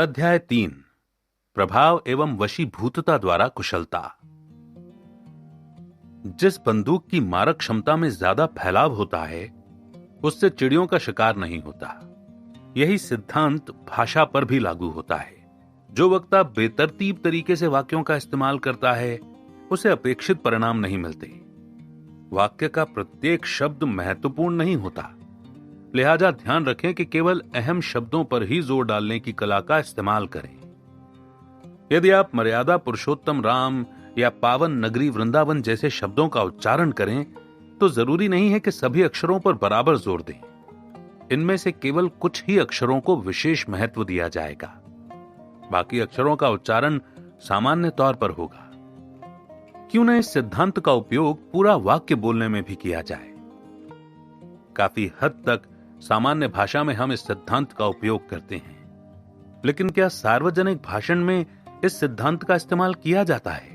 अध्याय 3 प्रभाव एवं वशीभूतता द्वारा कुशलता। जिस बंदूक की मारक क्षमता में ज्यादा फैलाव होता है उससे चिड़ियों का शिकार नहीं होता। यही सिद्धांत भाषा पर भी लागू होता है। जो वक्ता बेतरतीब तरीके से वाक्यों का इस्तेमाल करता है उसे अपेक्षित परिणाम नहीं मिलते। वाक्य का प्रत्येक शब्द महत्वपूर्ण नहीं होता, लिहाजा ध्यान रखें कि केवल अहम शब्दों पर ही जोर डालने की कला का इस्तेमाल करें। यदि आप मर्यादा पुरुषोत्तम राम या पावन नगरी वृंदावन जैसे शब्दों का उच्चारण करें तो जरूरी नहीं है कि सभी अक्षरों पर बराबर जोर दें। इनमें से केवल कुछ ही अक्षरों को विशेष महत्व दिया जाएगा, बाकी अक्षरों का उच्चारण सामान्य तौर पर होगा। क्यों न इस सिद्धांत का उपयोग पूरा वाक्य बोलने में भी किया जाए। काफी हद तक सामान्य भाषा में हम इस सिद्धांत का उपयोग करते हैं, लेकिन क्या सार्वजनिक भाषण में इस सिद्धांत का इस्तेमाल किया जाता है?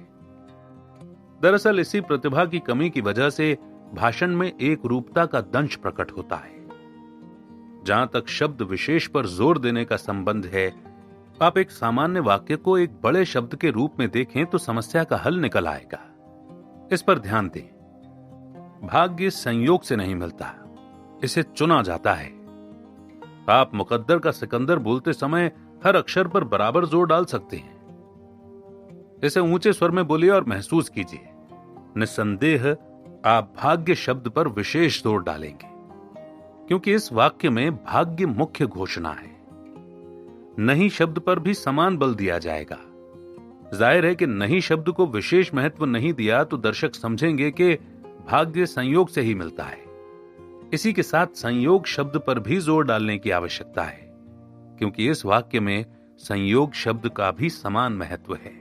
दरअसल इसी प्रतिभा की कमी की वजह से भाषण में एक रूपता का दंश प्रकट होता है। जहां तक शब्द विशेष पर जोर देने का संबंध है, आप एक सामान्य वाक्य को एक बड़े शब्द के रूप में देखें तो समस्या का हल निकल आएगा। इस पर ध्यान दें। भाग्य संयोग से नहीं मिलता, इसे चुना जाता है। आप मुकद्दर का सिकंदर बोलते समय हर अक्षर पर बराबर जोर डाल सकते हैं। इसे ऊंचे स्वर में बोलिए और महसूस कीजिए। निस्संदेह आप भाग्य शब्द पर विशेष जोर डालेंगे, क्योंकि इस वाक्य में भाग्य मुख्य घोषणा है। नहीं शब्द पर भी समान बल दिया जाएगा। जाहिर है कि नहीं शब्द को विशेष महत्व नहीं दिया तो दर्शक समझेंगे कि भाग्य संयोग से ही मिलता है। इसी के साथ संयोग शब्द पर भी जोर डालने की आवश्यकता है, क्योंकि इस वाक्य में संयोग शब्द का भी समान महत्व है।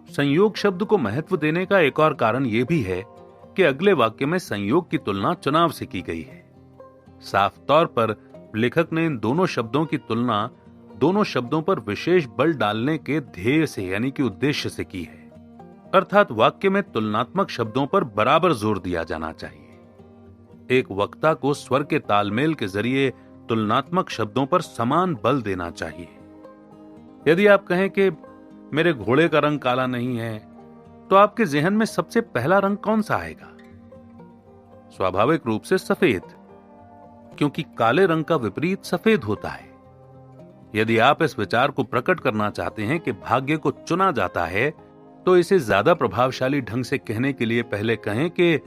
संयोग शब्द को महत्व देने का एक और कारण यह भी है कि अगले वाक्य में संयोग की तुलना चुनाव से की गई है। साफ तौर पर लेखक ने इन दोनों शब्दों की तुलना दोनों शब्दों पर विशेष बल डालने के ध्येय से यानी कि उद्देश्य से की है। अर्थात वाक्य में तुलनात्मक शब्दों पर बराबर जोर दिया जाना चाहिए। एक वक्ता को स्वर के तालमेल के जरिए तुलनात्मक शब्दों पर समान बल देना चाहिए। यदि आप कहें कि मेरे घोड़े का रंग काला नहीं है, तो आपके जहन में सबसे पहला रंग कौन सा आएगा? स्वाभाविक रूप से सफेद, क्योंकि काले रंग का विपरीत सफेद होता है। यदि आप इस विचार को प्रकट करना चाहते हैं कि भाग्य को चुना जाता है, तो इसे ज्यादा प्रभावशाली ढंग से कहने के लिए पहले कहें कि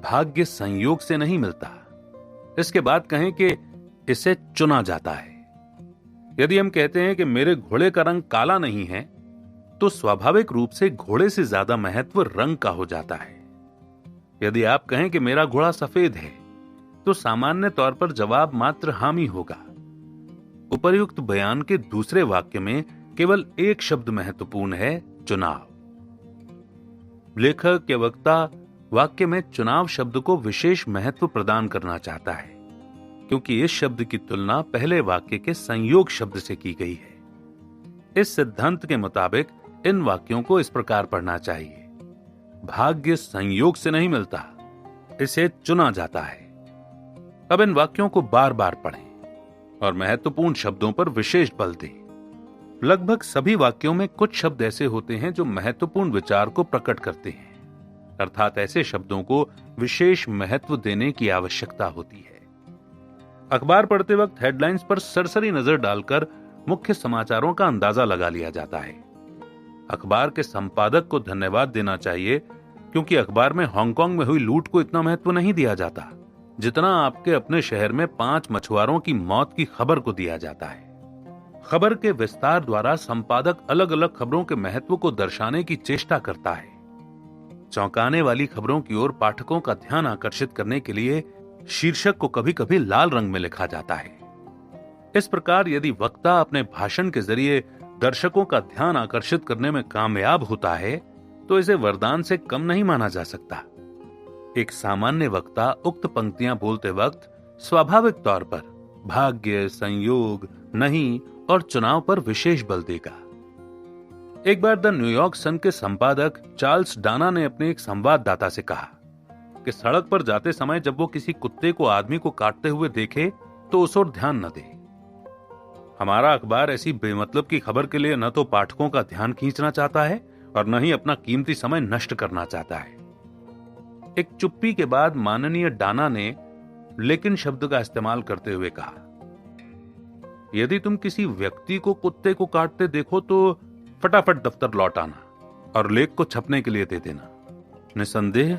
भाग्य संयोग से नहीं मिलता। इसके बाद कहें कि इसे चुना जाता है। यदि हम कहते हैं कि मेरे घोड़े का रंग काला नहीं है, तो स्वाभाविक रूप से घोड़े से ज्यादा महत्व रंग का हो जाता है। यदि आप कहें कि मेरा घोड़ा सफेद है, तो सामान्य तौर पर जवाब मात्र हामी होगा। उपर्युक्त बयान के दूसरे वाक्य में केवल एक शब्द महत्वपूर्ण है, चुनाव। लेखक या वक्ता वाक्य में चुनाव शब्द को विशेष महत्व प्रदान करना चाहता है, क्योंकि इस शब्द की तुलना पहले वाक्य के संयोग शब्द से की गई है। इस सिद्धांत के मुताबिक इन वाक्यों को इस प्रकार पढ़ना चाहिए। भाग्य संयोग से नहीं मिलता, इसे चुना जाता है। अब इन वाक्यों को बार बार पढ़ें और महत्वपूर्ण शब्दों पर विशेष बल दें। लगभग सभी वाक्यों में कुछ शब्द ऐसे होते हैं जो महत्वपूर्ण विचार को प्रकट करते हैं, अर्थात ऐसे शब्दों को विशेष महत्व देने की आवश्यकता होती है। अखबार पढ़ते वक्त हेडलाइंस पर सरसरी नजर डालकर मुख्य समाचारों का अंदाजा लगा लिया जाता है। अखबार के संपादक को धन्यवाद देना चाहिए, क्योंकि अखबार में हांगकांग में हुई लूट को इतना महत्व नहीं दिया जाता जितना आपके अपने शहर में 5 मछुआरों की मौत की खबर को दिया जाता है। खबर के विस्तार द्वारा संपादक अलग अलग खबरों के महत्व को दर्शाने की चेष्टा करता है। चौंकाने वाली खबरों की ओर पाठकों का ध्यान आकर्षित करने के लिए शीर्षक को कभी कभी लाल रंग में लिखा जाता है। इस प्रकार यदि वक्ता अपने भाषण के जरिए दर्शकों का ध्यान आकर्षित करने में कामयाब होता है, तो इसे वरदान से कम नहीं माना जा सकता। एक सामान्य वक्ता उक्त पंक्तियां बोलते वक्त स्वाभाविक तौर पर भाग्य, संयोग, नहीं और चुनाव पर विशेष बल देगा। एक बार द न्यूयॉर्क सन के संपादक चार्ल्स डाना ने अपने एक संवाददाता से कहा कि सड़क पर जाते समय जब वो किसी कुत्ते को आदमी को काटते हुए देखे तो उस ओर ध्यान न दे। हमारा अखबार ऐसी बेमतलब की खबर के लिए न तो पाठकों का ध्यान खींचना चाहता है और न ही अपना कीमती समय नष्ट करना चाहता है। एक चुप्पी के बाद माननीय डाना ने लेकिन शब्द का इस्तेमाल करते हुए कहा, यदि तुम किसी व्यक्ति को कुत्ते को काटते देखो तो फटाफट दफ्तर लौट आना और लेख को छपने के लिए दे देना। निसंदेह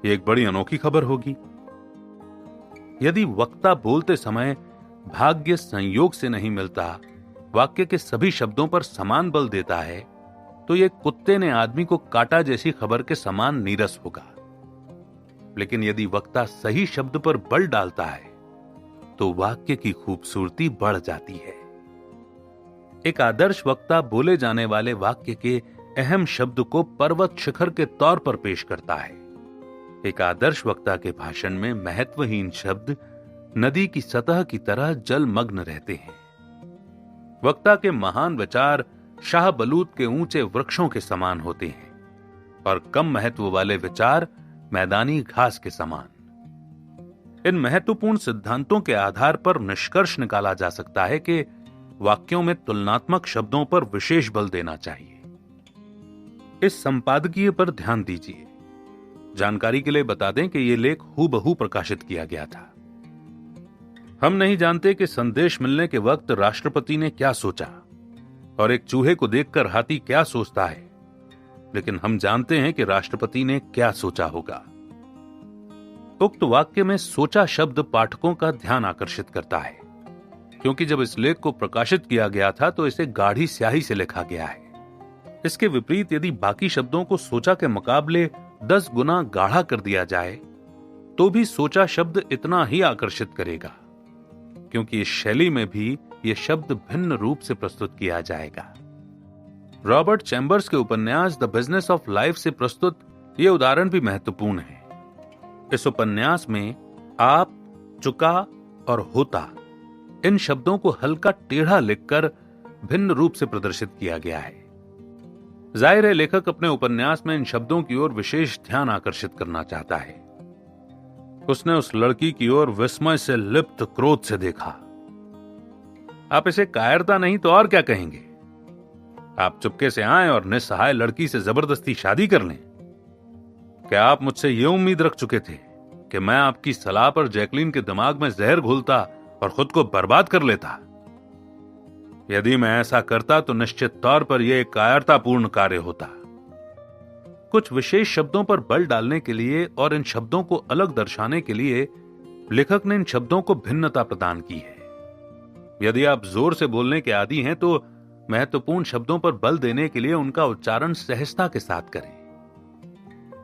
ये एक बड़ी अनोखी खबर होगी। यदि वक्ता बोलते समय भाग्य संयोग से नहीं मिलता, वाक्य के सभी शब्दों पर समान बल देता है, तो ये कुत्ते ने आदमी को काटा जैसी खबर के समान नीरस होगा। लेकिन यदि वक्ता सही शब्द पर बल डालता है तो वाक्य की खूबसूरती बढ़ जाती है। एक आदर्श वक्ता बोले जाने वाले वाक्य के अहम शब्द को पर्वत शिखर के तौर पर पेश करता है। एक आदर्श वक्ता के भाषण में महत्वहीन शब्द नदी की सतह की तरह जलमग्न रहते हैं। वक्ता के महान विचार शाहबलूत के ऊंचे वृक्षों के समान होते हैं और कम महत्व वाले विचार मैदानी घास के समान। इन महत्वपूर्ण सिद्धांतों के आधार पर निष्कर्ष निकाला जा सकता है कि वाक्यों में तुलनात्मक शब्दों पर विशेष बल देना चाहिए। इस संपादकीय पर ध्यान दीजिए। जानकारी के लिए बता दें कि यह लेख हूबहू प्रकाशित किया गया था। हम नहीं जानते कि संदेश मिलने के वक्त राष्ट्रपति ने क्या सोचा और एक चूहे को देखकर हाथी क्या सोचता है, लेकिन हम जानते हैं कि राष्ट्रपति ने क्या सोचा होगा। उक्त वाक्य में सोचा शब्द पाठकों का ध्यान आकर्षित करता है, क्योंकि जब इस लेख को प्रकाशित किया गया था तो इसे गाढ़ी स्याही से लिखा गया है। इसके विपरीत यदि बाकी शब्दों को सोचा के मुकाबले 10 गुना गाढ़ा कर दिया जाए तो भी सोचा शब्द इतना ही आकर्षित करेगा, क्योंकि इस शैली में भी यह शब्द भिन्न रूप से प्रस्तुत किया जाएगा। रॉबर्ट चैम्बर्स के उपन्यास द बिजनेस ऑफ लाइफ से प्रस्तुत यह उदाहरण भी महत्वपूर्ण है। इस उपन्यास में आप, चुका और होता इन शब्दों को हल्का टेढ़ा लिखकर भिन्न रूप से प्रदर्शित किया गया है। जाहिर है लेखक अपने उपन्यास में इन शब्दों की ओर विशेष ध्यान आकर्षित करना चाहता है। उसने उस लड़की की ओर विस्मय से लिप्त क्रोध से देखा। आप इसे कायरता नहीं तो और क्या कहेंगे? आप चुपके से आए और निस्सहाय लड़की से जबरदस्ती शादी कर लें। क्या आप मुझसे यह उम्मीद रख चुके थे कि मैं आपकी सलाह पर जैकलीन के दिमाग में जहर घोलता और खुद को बर्बाद कर लेता? यदि मैं ऐसा करता तो निश्चित तौर पर यह एक कायरतापूर्ण कार्य होता। कुछ विशेष शब्दों पर बल डालने के लिए और इन शब्दों को अलग दर्शाने के लिए लेखक ने इन शब्दों को भिन्नता प्रदान की है। यदि आप जोर से बोलने के आदी हैं तो महत्वपूर्ण शब्दों पर बल देने के लिए उनका उच्चारण सहजता के साथ करें।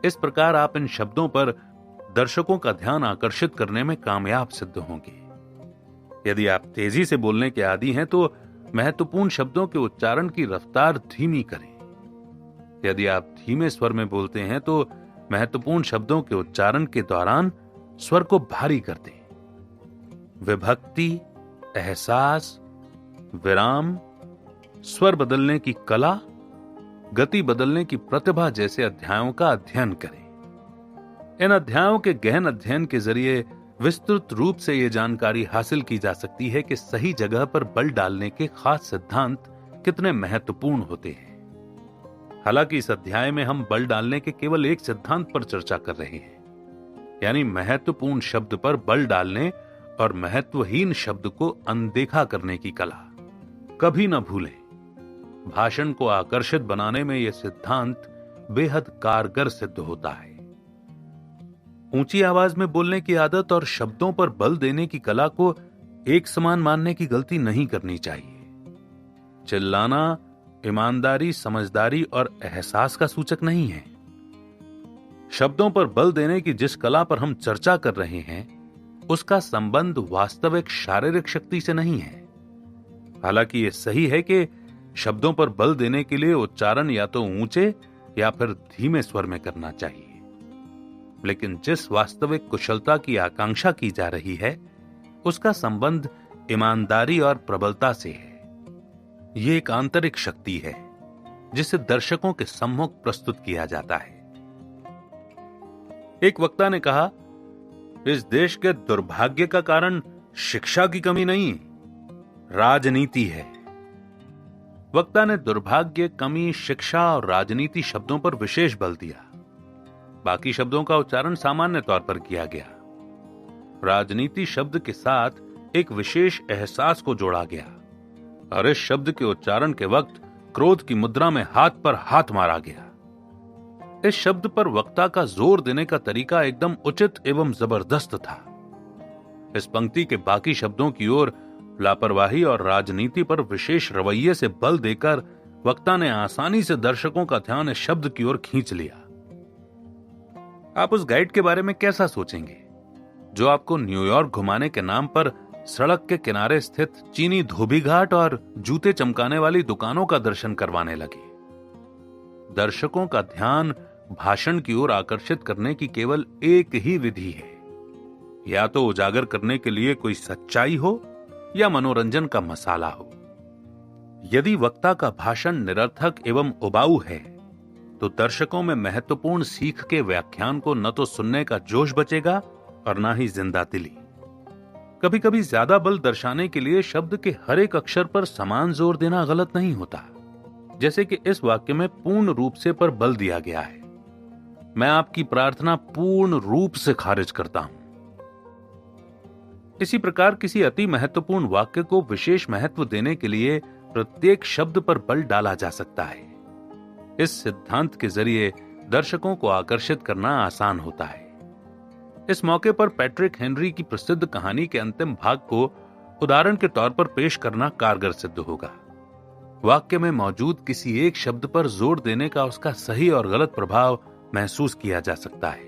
इस प्रकार आप इन शब्दों पर दर्शकों का ध्यान आकर्षित करने में कामयाब सिद्ध होंगे। यदि आप तेजी से बोलने के आदी हैं तो महत्वपूर्ण शब्दों के उच्चारण की रफ्तार धीमी करें। यदि आप धीमे स्वर में बोलते हैं तो महत्वपूर्ण शब्दों के उच्चारण के दौरान स्वर को भारी कर दें। विभक्ति, एहसास, विराम, स्वर बदलने की कला, गति बदलने की प्रतिभा जैसे अध्यायों का अध्ययन करें। इन अध्यायों के गहन अध्ययन के जरिए विस्तृत रूप से यह जानकारी हासिल की जा सकती है कि सही जगह पर बल डालने के खास सिद्धांत कितने महत्वपूर्ण होते हैं। हालांकि इस अध्याय में हम बल डालने के केवल एक सिद्धांत पर चर्चा कर रहे हैं, यानी महत्वपूर्ण शब्द पर बल डालने और महत्वहीन शब्द को अनदेखा करने की कला। कभी न भूलें, भाषण को आकर्षित बनाने में यह सिद्धांत बेहद कारगर सिद्ध होता है। ऊंची आवाज में बोलने की आदत और शब्दों पर बल देने की कला को एक समान मानने की गलती नहीं करनी चाहिए। चिल्लाना ईमानदारी, समझदारी और एहसास का सूचक नहीं है। शब्दों पर बल देने की जिस कला पर हम चर्चा कर रहे हैं उसका संबंध वास्तविक शारीरिक शक्ति से नहीं है। हालांकि यह सही है कि शब्दों पर बल देने के लिए उच्चारण या तो ऊंचे या फिर धीमे स्वर में करना चाहिए, लेकिन जिस वास्तविक कुशलता की आकांक्षा की जा रही है उसका संबंध ईमानदारी और प्रबलता से है। यह एक आंतरिक शक्ति है जिसे दर्शकों के सम्मुख प्रस्तुत किया जाता है। एक वक्ता ने कहा, इस देश के दुर्भाग्य का कारण शिक्षा की कमी नहीं, राजनीति है। वक्ता ने दुर्भाग्य, कमी, शिक्षा और राजनीति शब्दों पर विशेष बल दिया। बाकी शब्दों का उच्चारण सामान्य तौर पर किया गया। राजनीति शब्द के साथ एक विशेष एहसास को जोड़ा गया और इस शब्द के उच्चारण के वक्त क्रोध की मुद्रा में हाथ पर हाथ मारा गया। इस शब्द पर वक्ता का जोर देने का तरीका एकदम उचित एवं जबरदस्त था। इस पंक्ति के बाकी शब्दों की ओर लापरवाही और राजनीति पर विशेष रवैये से बल देकर वक्ता ने आसानी से दर्शकों का ध्यान इस शब्द की ओर खींच लिया। आप उस गाइड के बारे में कैसा सोचेंगे जो आपको न्यूयॉर्क घुमाने के नाम पर सड़क के किनारे स्थित चीनी धोबी घाट और जूते चमकाने वाली दुकानों का दर्शन करवाने लगी? दर्शकों का ध्यान भाषण की ओर आकर्षित करने की केवल एक ही विधि है, या तो उजागर करने के लिए कोई सच्चाई हो या मनोरंजन का मसाला हो। यदि वक्ता का भाषण निरर्थक एवं उबाऊ है तो दर्शकों में महत्वपूर्ण सीख के व्याख्यान को न तो सुनने का जोश बचेगा और ना ही जिंदा दिली। कभी कभी ज्यादा बल दर्शाने के लिए शब्द के हर एक अक्षर पर समान जोर देना गलत नहीं होता, जैसे कि इस वाक्य में पूर्ण रूप से पर बल दिया गया है। मैं आपकी प्रार्थना पूर्ण रूप से खारिज करता हूं। इसी प्रकार किसी अति महत्वपूर्ण वाक्य को विशेष महत्व देने के लिए प्रत्येक शब्द पर बल डाला जा सकता है। इस सिद्धांत के जरिए दर्शकों को आकर्षित करना आसान होता है। इस मौके पर पैट्रिक हेनरी की प्रसिद्ध कहानी के अंतिम भाग को उदाहरण के तौर पर पेश करना कारगर सिद्ध होगा। वाक्य में मौजूद किसी एक शब्द पर जोर देने का उसका सही और गलत प्रभाव महसूस किया जा सकता है।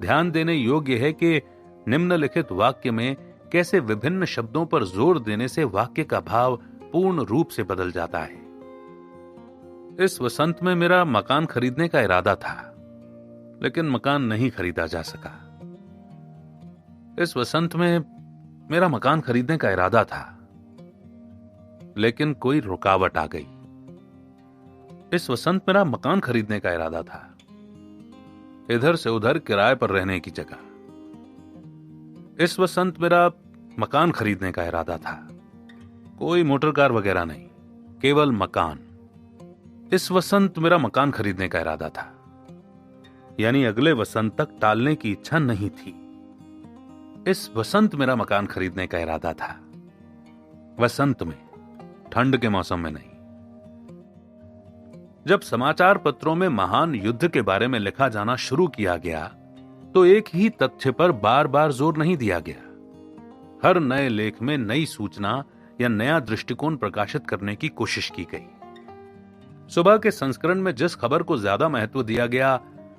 ध्यान देने योग्य है कि निम्नलिखित वाक्य में कैसे विभिन्न शब्दों पर जोर देने से वाक्य का भाव पूर्ण रूप से बदल जाता है। इस वसंत में मेरा मकान खरीदने का इरादा था, लेकिन मकान नहीं खरीदा जा सका। इस वसंत में मेरा मकान खरीदने का इरादा था, लेकिन कोई रुकावट आ गई। इस वसंत मेरा मकान खरीदने का इरादा था, इधर से उधर किराए पर रहने की जगह। इस वसंत मेरा मकान खरीदने का इरादा था, कोई मोटर कार वगैरह नहीं, केवल मकान। इस वसंत मेरा मकान खरीदने का इरादा था, यानी अगले वसंत तक टालने की इच्छा नहीं थी। इस वसंत मेरा मकान खरीदने का इरादा था, वसंत में, ठंड के मौसम में नहीं। जब समाचार पत्रों में महान युद्ध के बारे में लिखा जाना शुरू किया गया तो एक ही तथ्य पर बार बार जोर नहीं दिया गया। हर नए लेख में नई सूचना या नया दृष्टिकोण प्रकाशित करने की कोशिश की गई। सुबह के संस्करण में जिस खबर को ज्यादा महत्व दिया गया,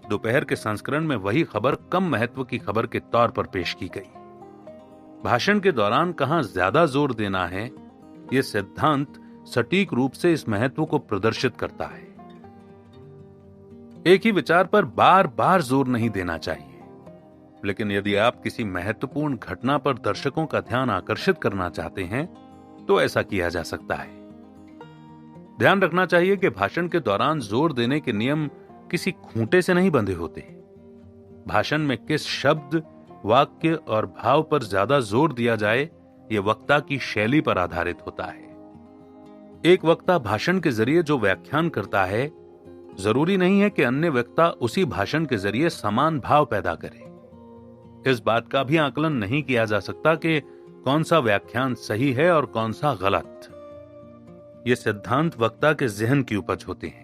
दोपहर के संस्करण में वही खबर कम महत्व की खबर के तौर पर पेश की गई। भाषण के दौरान कहां ज्यादा जोर देना है, यह सिद्धांत सटीक रूप से इस महत्व को प्रदर्शित करता है। एक ही विचार पर बार बार जोर नहीं देना चाहिए, लेकिन यदि आप किसी महत्वपूर्ण घटना पर दर्शकों का ध्यान आकर्षित करना चाहते हैं तो ऐसा किया जा सकता है। ध्यान रखना चाहिए कि भाषण के दौरान जोर देने के नियम किसी खूंटे से नहीं बंधे होते। भाषण में किस शब्द, वाक्य और भाव पर ज्यादा जोर दिया जाए, यह वक्ता की शैली पर आधारित होता है। एक वक्ता भाषण के जरिए जो व्याख्यान करता है, जरूरी नहीं है कि अन्य वक्ता उसी भाषण के जरिए समान भाव पैदा करे। इस बात का भी आकलन नहीं किया जा सकता कि कौन सा व्याख्यान सही है और कौन सा गलत। ये सिद्धांत वक्ता के जहन की उपज होते हैं।